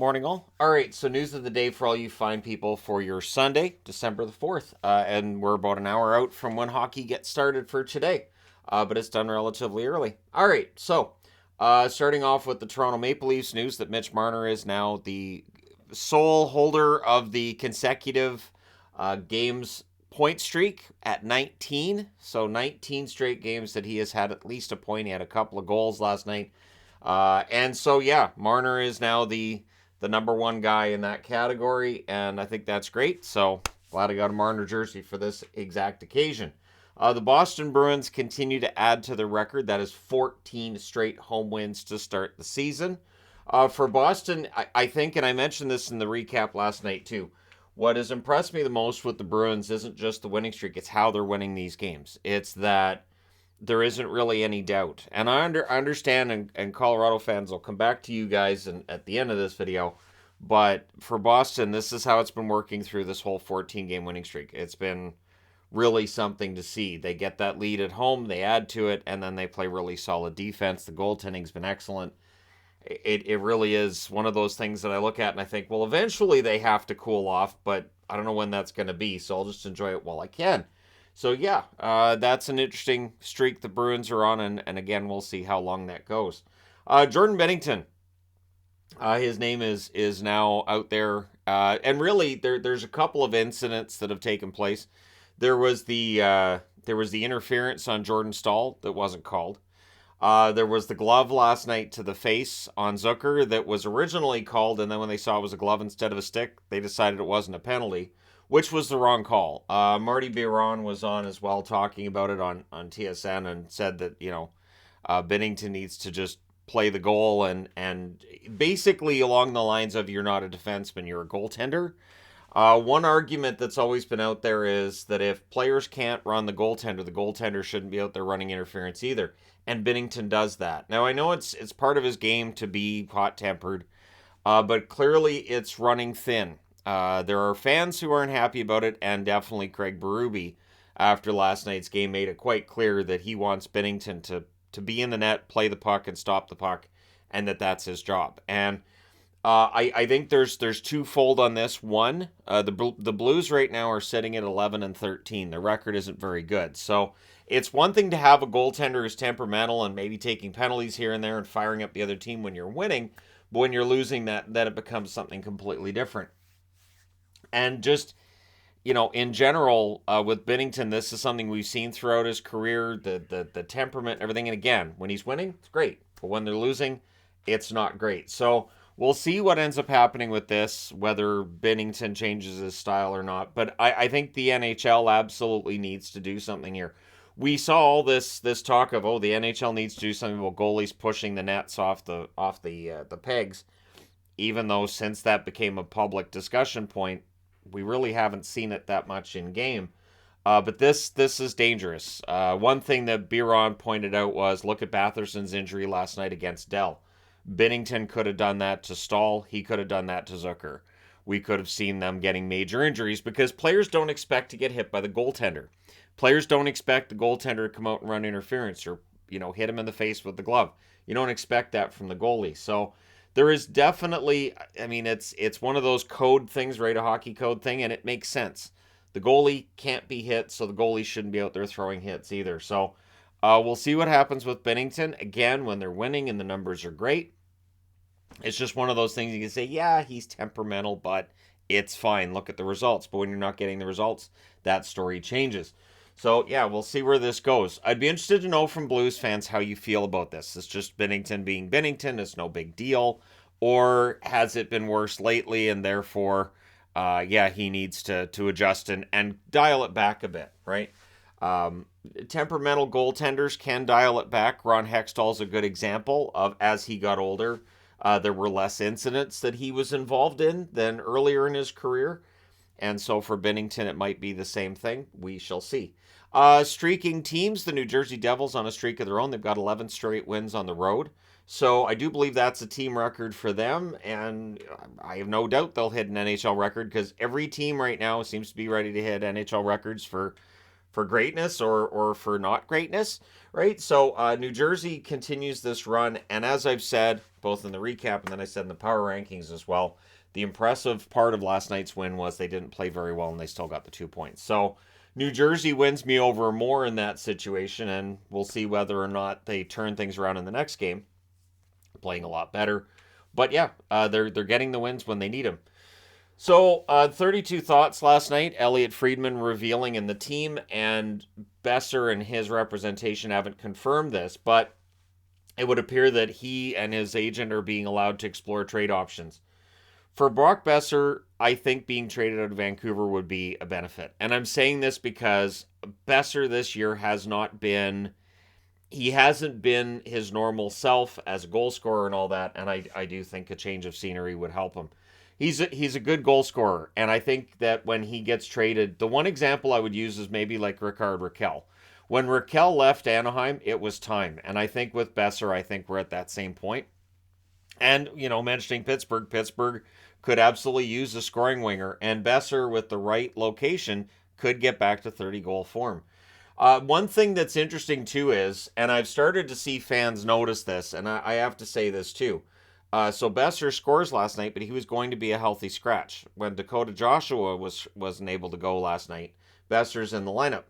Morning, all. All right, so news of the day for all you fine people for your Sunday, December the 4th. And we're about an hour out from when hockey gets started for today, but it's done relatively early. All right, so starting off with the Toronto Maple Leafs news that Mitch Marner is now the sole holder of the consecutive games point streak at 19. So 19 straight games that he has had at least a point. He had a couple of goals last night. And so, yeah, Marner is now the number one guy in that category, and I think that's great. So glad I got a Marner jersey for this exact occasion. The Boston Bruins continue to add to their record. That is 14 straight home wins to start the season. For Boston, I think, and I mentioned this in the recap last night too, what has impressed me the most with the Bruins isn't just the winning streak, it's how they're winning these games. It's that there isn't really any doubt. And I understand, and Colorado fans will come back to you guys at the end of this video. But for Boston, this is how it's been working through this whole 14-game winning streak. It's been really something to see. They get that lead at home, they add to it, and then they play really solid defense. The goaltending's been excellent. It really is one of those things that I look at and I think, well, eventually they have to cool off, but I don't know when that's going to be, so I'll just enjoy it while I can. So yeah, that's an interesting streak the Bruins are on, and again, we'll see how long that goes. Jordan Binnington, his name is now out there, and really there's a couple of incidents that have taken place. There was the interference on Jordan Staal that wasn't called. There was the glove last night to the face on Zucker that was originally called, and then when they saw it was a glove instead of a stick, they decided it wasn't a penalty, which was the wrong call. Marty Biron was on as well talking about it on TSN and said that, Binnington needs to just play the goal and basically along the lines of you're not a defenseman, you're a goaltender. One argument that's always been out there is that if players can't run the goaltender shouldn't be out there running interference either. And Binnington does that. Now, I know it's part of his game to be hot-tempered, but clearly it's running thin. There are fans who aren't happy about it, and definitely Craig Berube, after last night's game, made it quite clear that he wants Binnington to be in the net, play the puck, and stop the puck, and that's his job. And I think there's twofold on this. One, the Blues right now are sitting at 11-13. Their record isn't very good. So it's one thing to have a goaltender who's temperamental and maybe taking penalties here and there and firing up the other team when you're winning, but when you're losing, then it becomes something completely different. And just, in general, with Binnington, this is something we've seen throughout his career, the temperament, everything. And again, when he's winning, it's great. But when they're losing, it's not great. So we'll see what ends up happening with this, whether Binnington changes his style or not. But I think the NHL absolutely needs to do something here. We saw all this talk of, the NHL needs to do something about goalies pushing the nets off the pegs, even though since that became a public discussion point, we really haven't seen it that much in game. But this is dangerous. One thing that Biron pointed out was, look at Batherson's injury last night against Dell. Binnington could have done that to Staal. He could have done that to Zucker. We could have seen them getting major injuries because players don't expect to get hit by the goaltender. Players don't expect the goaltender to come out and run interference or, hit him in the face with the glove. You don't expect that from the goalie. So there is definitely, it's one of those code things, right? A hockey code thing, and it makes sense. The goalie can't be hit, so the goalie shouldn't be out there throwing hits either. So we'll see what happens with Binnington. Again, when they're winning and the numbers are great, it's just one of those things you can say, yeah, he's temperamental, but it's fine. Look at the results. But when you're not getting the results, that story changes. So, yeah, we'll see where this goes. I'd be interested to know from Blues fans how you feel about this. It's just Binnington being Binnington. It's no big deal. Or has it been worse lately and therefore, he needs to adjust and dial it back a bit, right? Temperamental goaltenders can dial it back. Ron Hextall's a good example of, as he got older, there were less incidents that he was involved in than earlier in his career. And so for Binnington, it might be the same thing. We shall see. Streaking teams, the New Jersey Devils on a streak of their own. They've got 11 straight wins on the road. So I do believe that's a team record for them. And I have no doubt they'll hit an NHL record because every team right now seems to be ready to hit NHL records for for greatness or for not greatness, right? So New Jersey continues this run, and as I've said, both in the recap and then I said in the power rankings as well, the impressive part of last night's win was they didn't play very well and they still got the 2 points. So New Jersey wins me over more in that situation, and we'll see whether or not they turn things around in the next game, playing a lot better. But yeah, they're getting the wins when they need them. So, 32 thoughts last night. Elliot Friedman revealing in the team, and Boeser and his representation haven't confirmed this, but it would appear that he and his agent are being allowed to explore trade options. For Brock Boeser, I think being traded out of Vancouver would be a benefit. And I'm saying this because Boeser this year he hasn't been his normal self as a goal scorer and all that, and I do think a change of scenery would help him. He's a good goal scorer, and I think that when he gets traded, the one example I would use is maybe like Rickard Rakell. When Rakell left Anaheim, it was time, and I think with Boeser, I think we're at that same point. And, mentioning Pittsburgh could absolutely use a scoring winger, and Boeser with the right location could get back to 30-goal form. One thing that's interesting too is, and I've started to see fans notice this, and I have to say this too. So Boeser scores last night, but he was going to be a healthy scratch. When Dakota Joshua wasn't able to go last night, Boeser's in the lineup.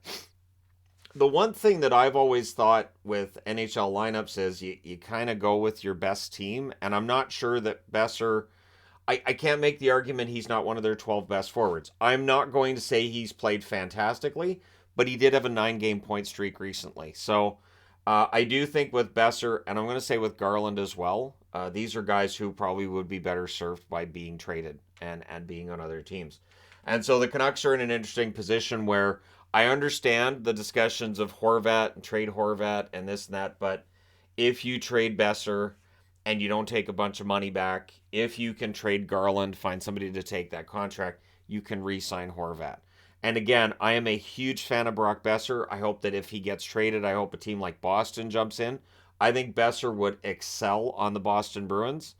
The one thing that I've always thought with NHL lineups is you kind of go with your best team, and I'm not sure that Boeser. I can't make the argument he's not one of their 12 best forwards. I'm not going to say he's played fantastically, but he did have a 9-game point streak recently. So I do think with Boeser, and I'm going to say with Garland as well, these are guys who probably would be better served by being traded and being on other teams. And so the Canucks are in an interesting position where I understand the discussions of Horvat and trade Horvat and this and that, but if you trade Boeser and you don't take a bunch of money back, if you can trade Garland, find somebody to take that contract, you can re-sign Horvat. And again, I am a huge fan of Brock Boeser. I hope that if he gets traded, I hope a team like Boston jumps in. I think Boeser would excel on the Boston Bruins.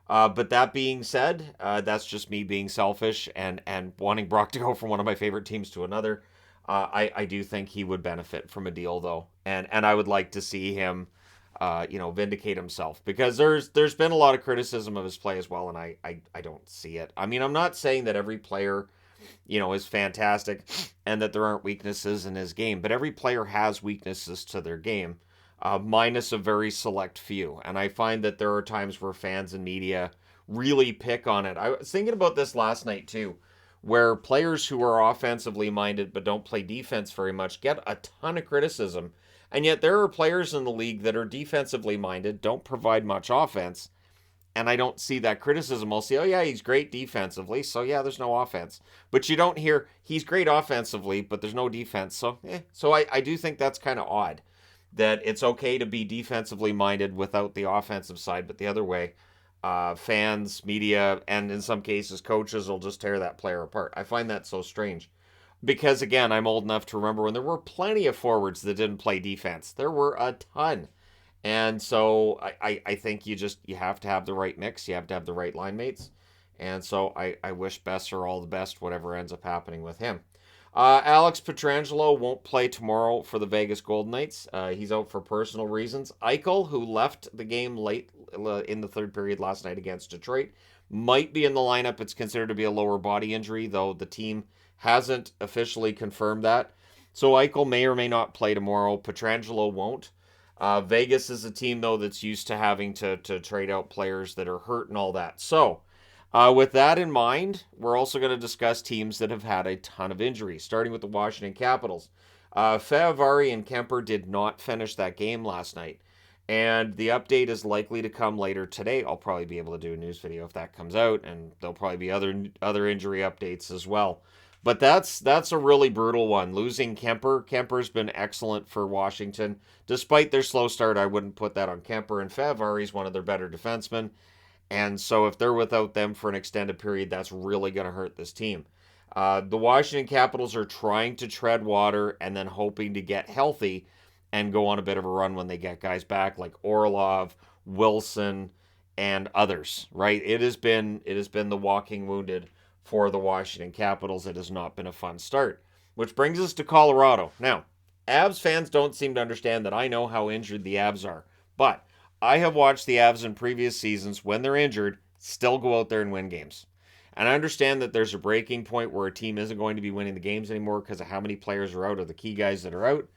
But that being said, that's just me being selfish and wanting Brock to go from one of my favorite teams to another. I do think he would benefit from a deal, though. And I would like to see him vindicate himself, because there's been a lot of criticism of his play as well, and I don't see it. I mean, I'm not saying that every player, is fantastic and that there aren't weaknesses in his game, but every player has weaknesses to their game, minus a very select few. And I find that there are times where fans and media really pick on it. I was thinking about this last night too, where players who are offensively minded but don't play defense very much get a ton of criticism. And yet there are players in the league that are defensively minded, don't provide much offense, and I don't see that criticism. I'll say, oh yeah, he's great defensively, so yeah, there's no offense. But you don't hear, he's great offensively, but there's no defense, so So I do think that's kind of odd, that it's okay to be defensively minded without the offensive side, but the other way, fans, media, and in some cases coaches will just tear that player apart. I find that so strange. Because again, I'm old enough to remember when there were plenty of forwards that didn't play defense. There were a ton. And so I think you have to have the right mix. You have to have the right line mates. And so I wish Boeser all the best, whatever ends up happening with him. Alex Pietrangelo won't play tomorrow for the Vegas Golden Knights. He's out for personal reasons. Eichel, who left the game late in the third period last night against Detroit, might be in the lineup. It's considered to be a lower body injury, though the team hasn't officially confirmed that. So Eichel may or may not play tomorrow. Pietrangelo won't. Vegas is a team, though, that's used to having to trade out players that are hurt and all that. So, with that in mind, we're also going to discuss teams that have had a ton of injuries, starting with the Washington Capitals. Fehérváry and Kemper did not finish that game last night, and the update is likely to come later today. I'll probably be able to do a news video if that comes out, and there'll probably be other injury updates as well. But that's a really brutal one. Losing Kemper. Kemper's been excellent for Washington. Despite their slow start, I wouldn't put that on Kemper. And Fehérváry's one of their better defensemen. And so if they're without them for an extended period, that's really going to hurt this team. The Washington Capitals are trying to tread water and then hoping to get healthy and go on a bit of a run when they get guys back like Orlov, Wilson, and others, right? It has been the walking wounded for the Washington Capitals. It has not been a fun start. Which brings us to Colorado. Now, Avs fans don't seem to understand that I know how injured the Avs are. But I have watched the Avs in previous seasons, when they're injured, still go out there and win games. And I understand that there's a breaking point where a team isn't going to be winning the games anymore because of how many players are out, or the key guys that are out.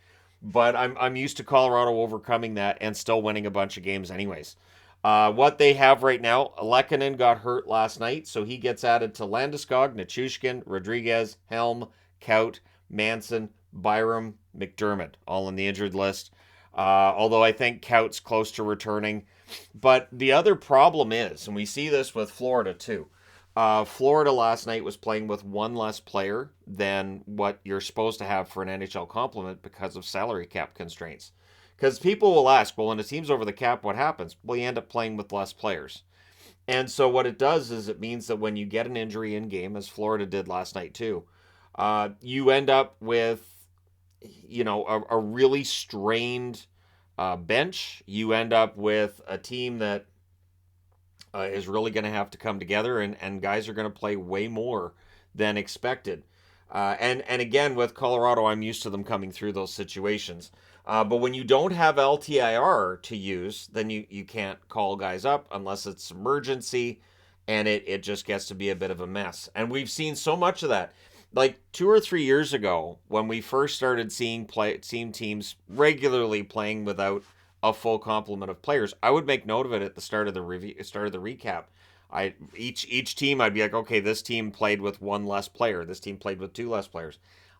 But I'm used to Colorado overcoming that and still winning a bunch of games anyways. What they have right now, Lehkonen got hurt last night, so he gets added to Landeskog, Nichushkin, Rodriguez, Helm, Kaut, Manson, Byram, McDermott, all on the injured list. Although I think Kaut's close to returning. But the other problem is, and we see this with Florida too, Florida last night was playing with one less player than what you're supposed to have for an NHL complement because of salary cap constraints. Because people will ask, well, when a team's over the cap, what happens? Well, you end up playing with less players. And so what it does is it means that when you get an injury in game, as Florida did last night too, you end up with, a really strained bench. You end up with a team that is really going to have to come together, and guys are going to play way more than expected. And again, with Colorado, I'm used to them coming through those situations. But when you don't have LTIR to use, then you can't call guys up unless it's emergency, and it just gets to be a bit of a mess. And we've seen so much of that. Like 2 or 3 years ago, when we first started seeing teams regularly playing without a full complement of players, I would make note of it at the start of the recap. Each team, I'd be like, okay, this team played with one less player. This team played with 2 less players.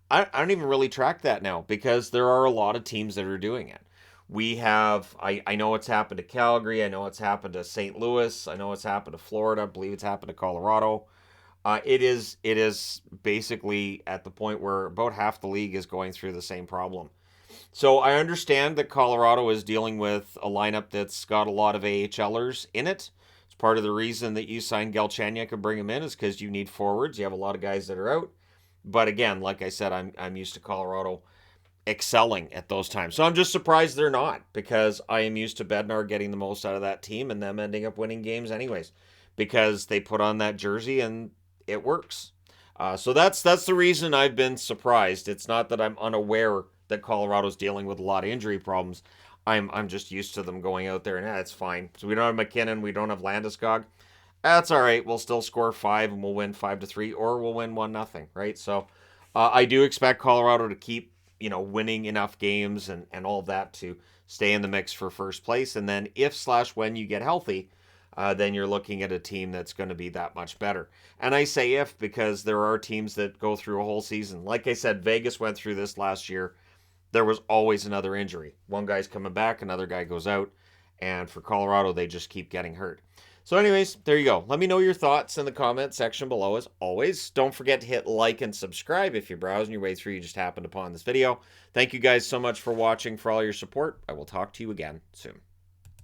I don't even really track that now because there are a lot of teams that are doing it. We have, I know it's happened to Calgary. I know it's happened to St. Louis. I know it's happened to Florida. I believe it's happened to Colorado. It is basically at the point where about half the league is going through the same problem. So I understand that Colorado is dealing with a lineup that's got a lot of AHLers in it. It's part of the reason that you signed Galchenyuk and bring him in is because you need forwards. You have a lot of guys that are out. But again, like I said, I'm used to Colorado excelling at those times. So I'm just surprised they're not, because I am used to Bednar getting the most out of that team and them ending up winning games anyways, because they put on that jersey and it works. So that's the reason I've been surprised. It's not that I'm unaware that Colorado's dealing with a lot of injury problems. I'm just used to them going out there and it's fine. So we don't have McKinnon, we don't have Landeskog. That's all right. We'll still score 5 and we'll win 5-3, or we'll win 1-0, right? So I do expect Colorado to keep, winning enough games and all of that to stay in the mix for first place. And then if/when you get healthy, then you're looking at a team that's going to be that much better. And I say if because there are teams that go through a whole season. Like I said, Vegas went through this last year. There was always another injury. One guy's coming back, another guy goes out. And for Colorado, they just keep getting hurt. So anyways, there you go. Let me know your thoughts in the comment section below as always. Don't forget to hit like and subscribe if you're browsing your way through, you just happened upon this video. Thank you guys so much for watching, for all your support. I will talk to you again soon.